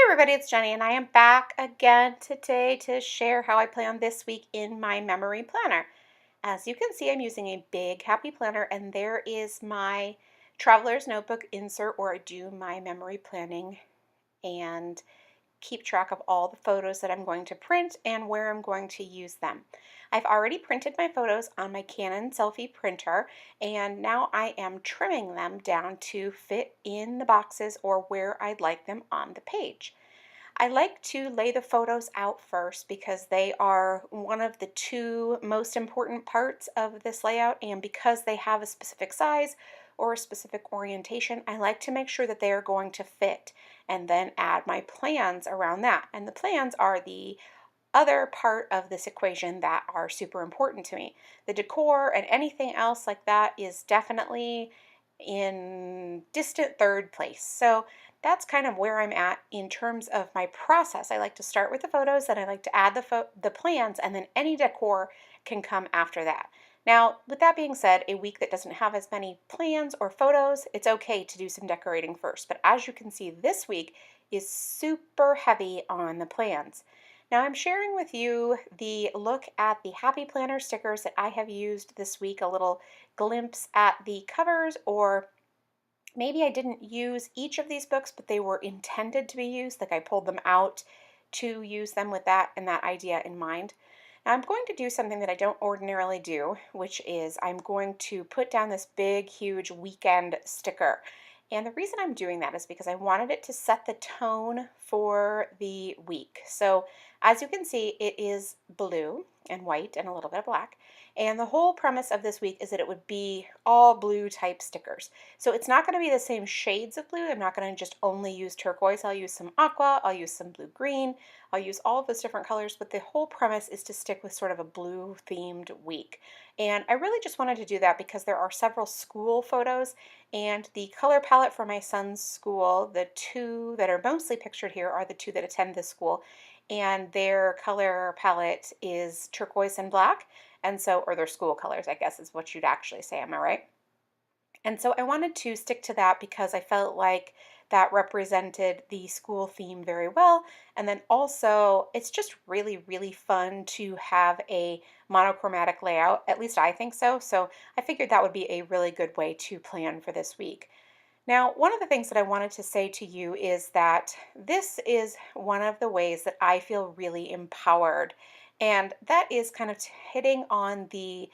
Everybody, it's Jenny, and I am back again today to share how I plan this week in my memory planner. As you can see, I'm using a big happy planner, and there is my traveler's notebook insert where I do my memory planning and keep track of all the photos that I'm going to print and where I'm going to use them. I've already printed my photos on my Canon Selphy printer, and now I am trimming them down to fit in the boxes or where I'd like them on the page. I like to lay the photos out first because they are one of the two most important parts of this layout, and because they have a specific size or a specific orientation, I like to make sure that they are going to fit and then add my plans around that. And the plans are the other part of this equation that are super important to me. The decor and anything else like that is definitely in distant third place. So that's kind of where I'm at in terms of my process. I like to start with the photos, then I like to add the plans, and then any decor can come after that. Now, with that being said, a week that doesn't have as many plans or photos, it's okay to do some decorating first. But as you can see, this week is super heavy on the plans. Now I'm sharing with you the look at the Happy Planner stickers that I have used this week, a little glimpse at the covers, or maybe I didn't use each of these books, but they were intended to be used, like I pulled them out to use them with that and that idea in mind. Now I'm going to do something that I don't ordinarily do, which is I'm going to put down this big, huge weekend sticker. And the reason I'm doing that is because I wanted it to set the tone for the week. So as you can see, it is blue and white and a little bit of black. And the whole premise of this week is that it would be all blue type stickers. So it's not going to be the same shades of blue. I'm not going to just only use turquoise. I'll use some aqua, I'll use some blue green, I'll use all of those different colors, but the whole premise is to stick with sort of a blue themed week. And I really just wanted to do that because there are several school photos, and the color palette for my son's school, the two that are mostly pictured here are the two that attend this school, and their color palette is turquoise and black. And so, or their school colors, I guess is what you'd actually say, am I right? And so I wanted to stick to that because I felt like that represented the school theme very well. And then also, it's just really, really fun to have a monochromatic layout. At least I think so. So I figured that would be a really good way to plan for this week. Now, one of the things that I wanted to say to you is that this is one of the ways that I feel really empowered. And that is kind of hitting on the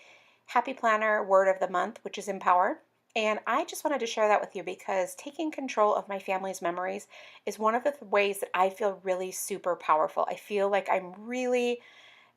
Happy Planner word of the month, which is empower. And I just wanted to share that with you because taking control of my family's memories is one of the ways that I feel really super powerful. I feel like I'm really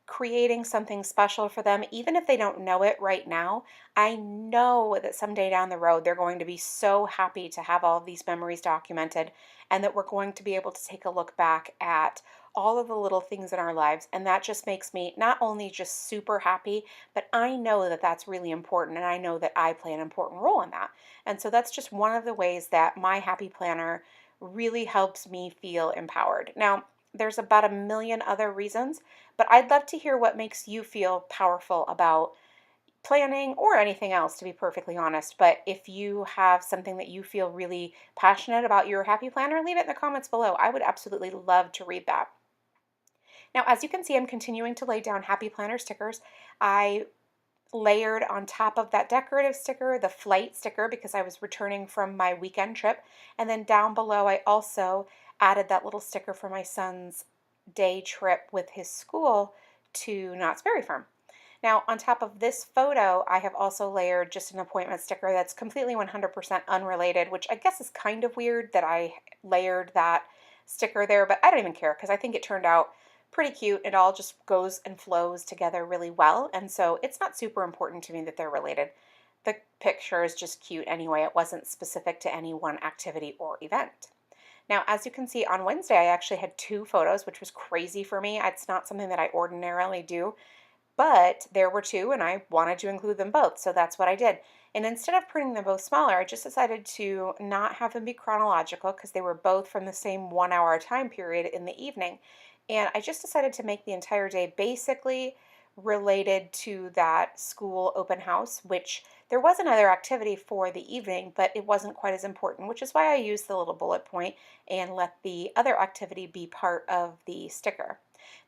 creating something special for them, even if they don't know it right now. I know that someday down the road, they're going to be so happy to have all of these memories documented, and that we're going to be able to take a look back at all of the little things in our lives. And that just makes me not only just super happy, but I know that that's really important, and I know that I play an important role in that. And so that's just one of the ways that my Happy Planner really helps me feel empowered. Now, there's about a million other reasons, but I'd love to hear what makes you feel powerful about planning or anything else, to be perfectly honest. But if you have something that you feel really passionate about your Happy Planner, leave it in the comments below. I would absolutely love to read that. Now, as you can see, I'm continuing to lay down Happy Planner stickers. I layered on top of that decorative sticker the flight sticker because I was returning from my weekend trip. And then down below, I also added that little sticker for my son's day trip with his school to Knott's Berry Farm. Now, on top of this photo, I have also layered just an appointment sticker that's completely 100% unrelated, which I guess is kind of weird that I layered that sticker there, but I don't even care because I think it turned out pretty cute. It all just goes and flows together really well, and so it's not super important to me that they're related. The picture is just cute anyway. It wasn't specific to any one activity or event. Now, as you can see, on Wednesday, I actually had two photos, which was crazy for me. It's not something that I ordinarily do, but there were two and I wanted to include them both, so that's what I did. And instead of printing them both smaller, I just decided to not have them be chronological because they were both from the same 1 hour time period in the evening. And I just decided to make the entire day basically related to that school open house, which There was another activity for the evening, but it wasn't quite as important, which is why I used the little bullet point and let the other activity be part of the sticker.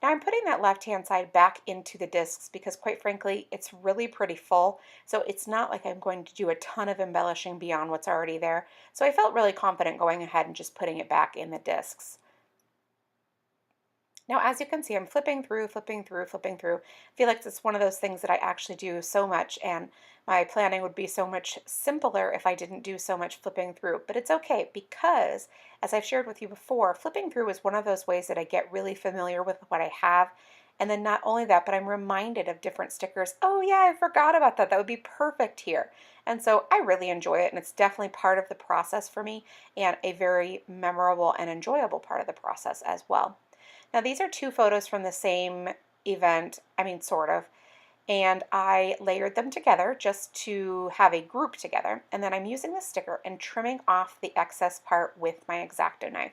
Now I'm putting that left-hand side back into the discs because quite frankly, it's really pretty full. So it's not like I'm going to do a ton of embellishing beyond what's already there. So I felt really confident going ahead and just putting it back in the discs. Now, as you can see, I'm flipping through, flipping through, flipping through. I feel like it's one of those things that I actually do so much, and my planning would be so much simpler if I didn't do so much flipping through. But it's okay because, as I've shared with you before, flipping through is one of those ways that I get really familiar with what I have. And then not only that, but I'm reminded of different stickers. Oh yeah, I forgot about that. That would be perfect here. And so I really enjoy it, and it's definitely part of the process for me and a very memorable and enjoyable part of the process as well. Now these are two photos from the same event, I mean sort of, and I layered them together just to have a group together, and then I'm using the sticker and trimming off the excess part with my X-Acto knife.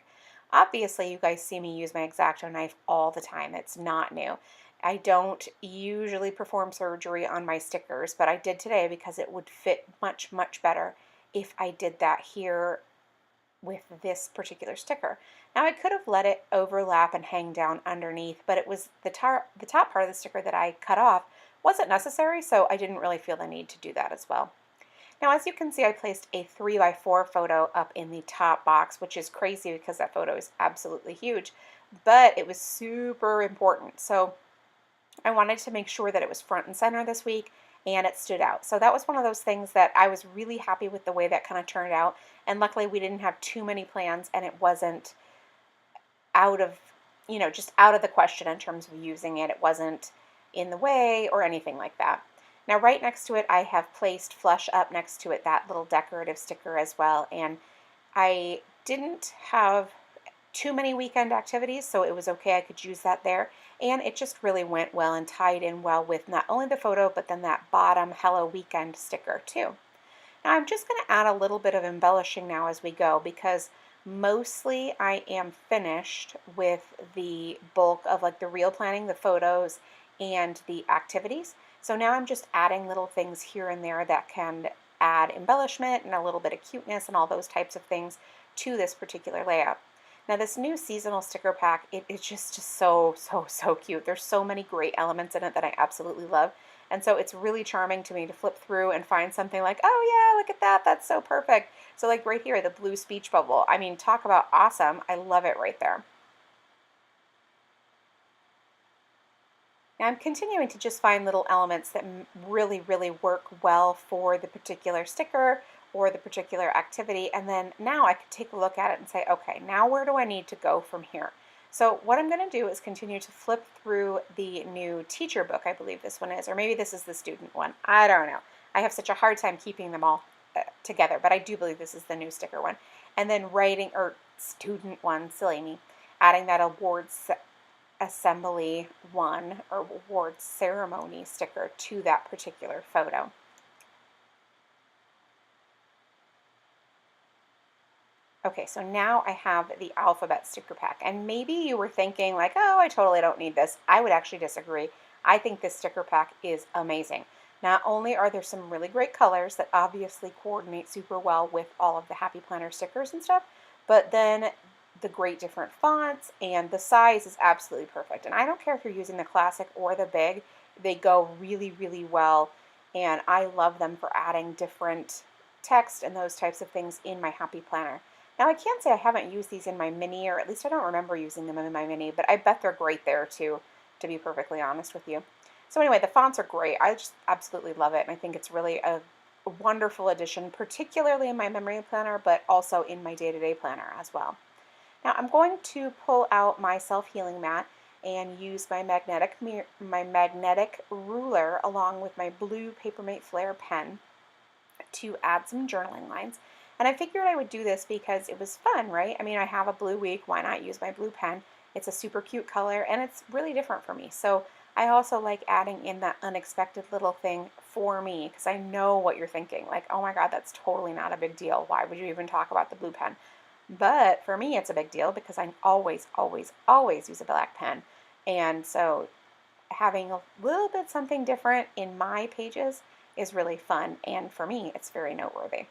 Obviously you guys see me use my X-Acto knife all the time, it's not new. I don't usually perform surgery on my stickers, but I did today because it would fit much, much better if I did that here with this particular sticker. Now I could have let it overlap and hang down underneath, but it was the top part of the sticker that I cut off wasn't necessary, so I didn't really feel the need to do that as well. Now as you can see, I placed a 3x4 photo up in the top box, which is crazy because that photo is absolutely huge, but it was super important. So I wanted to make sure that it was front and center this week and it stood out. So that was one of those things that I was really happy with the way that kind of turned out. And luckily we didn't have too many plans and it wasn't out of, just out of the question in terms of using it. It wasn't in the way or anything like that. Now right next to it, I have placed Flush up next to it, that little decorative sticker as well. And I didn't have too many weekend activities, so it was okay, I could use that there. And it just really went well and tied in well with not only the photo, but then that bottom Hello Weekend sticker too. Now I'm just going to add a little bit of embellishing now as we go because mostly I am finished with the bulk of like the real planning, the photos, and the activities. So now I'm just adding little things here and there that can add embellishment and a little bit of cuteness and all those types of things to this particular layout. Now this new seasonal sticker pack, it is just so, so, so cute. There's so many great elements in it that I absolutely love. And so it's really charming to me to flip through and find something like, oh yeah, look at that, that's so perfect. So like right here, the blue speech bubble. I mean, talk about awesome. I love it right there. Now I'm continuing to just find little elements that really, really work well for the particular sticker or the particular activity, and then now I could take a look at it and say, okay, now where do I need to go from here? So what I'm going to do is continue to flip through the new teacher book, I believe this one is, or maybe this is the student one. I don't know. I have such a hard time keeping them all together, but I do believe this is the new sticker one. And then writing, or student one, silly me, adding that awards assembly one or award ceremony sticker to that particular photo. Okay, so now I have the alphabet sticker pack, and maybe you were thinking like, oh, I totally don't need this. I would actually disagree. I think this sticker pack is amazing. Not only are there some really great colors that obviously coordinate super well with all of the Happy Planner stickers and stuff, but then the great different fonts and the size is absolutely perfect. And I don't care if you're using the classic or the big, they go really, really well, and I love them for adding different text and those types of things in my Happy Planner. Now I can't say I haven't used these in my mini, or at least I don't remember using them in my mini, but I bet they're great there too, to be perfectly honest with you. So anyway, the fonts are great. I just absolutely love it, and I think it's really a wonderful addition, particularly in my memory planner, but also in my day-to-day planner as well. Now I'm going to pull out my self-healing mat and use my magnetic ruler along with my blue Papermate Flair pen to add some journaling lines. And I figured I would do this because it was fun, right? I mean, I have a blue week, why not use my blue pen? It's a super cute color and it's really different for me. So I also like adding in that unexpected little thing for me because I know what you're thinking. Like, oh my God, that's totally not a big deal. Why would you even talk about the blue pen? But for me, it's a big deal because I always, always, always use a black pen. And so having a little bit something different in my pages is really fun, and for me, it's very noteworthy.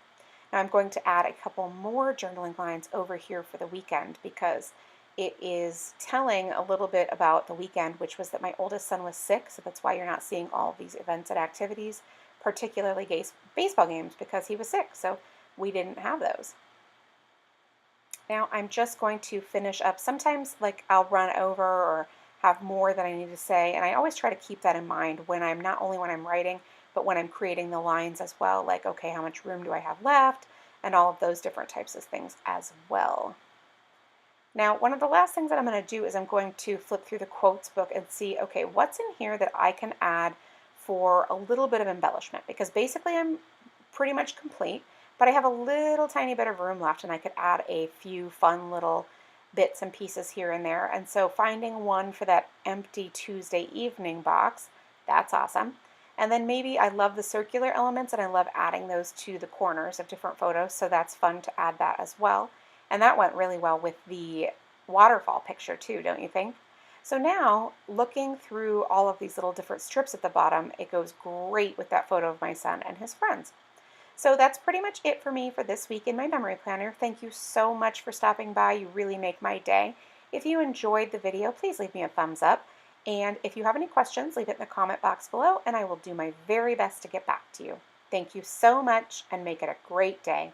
Now I'm going to add a couple more journaling lines over here for the weekend because it is telling a little bit about the weekend, which was that my oldest son was sick, so that's why you're not seeing all of these events and activities, particularly baseball games, because he was sick, so we didn't have those. Now I'm just going to finish up. Sometimes like I'll run over or have more that I need to say, and I always try to keep that in mind when I'm not only when I'm writing, but when I'm creating the lines as well, like, okay, how much room do I have left, and all of those different types of things as well. Now, one of the last things that I'm going to do is I'm going to flip through the quotes book and see, okay, what's in here that I can add for a little bit of embellishment, because basically I'm pretty much complete, but I have a little tiny bit of room left and I could add a few fun little bits and pieces here and there. And so finding one for that empty Tuesday evening box, that's awesome. And then maybe I love the circular elements and I love adding those to the corners of different photos, so that's fun to add that as well. And that went really well with the waterfall picture too, don't you think? So now, looking through all of these little different strips at the bottom, it goes great with that photo of my son and his friends. So that's pretty much it for me for this week in my memory planner. Thank you so much for stopping by. You really make my day. If you enjoyed the video, please leave me a thumbs up. And if you have any questions, leave it in the comment box below, and I will do my very best to get back to you. Thank you so much, and make it a great day.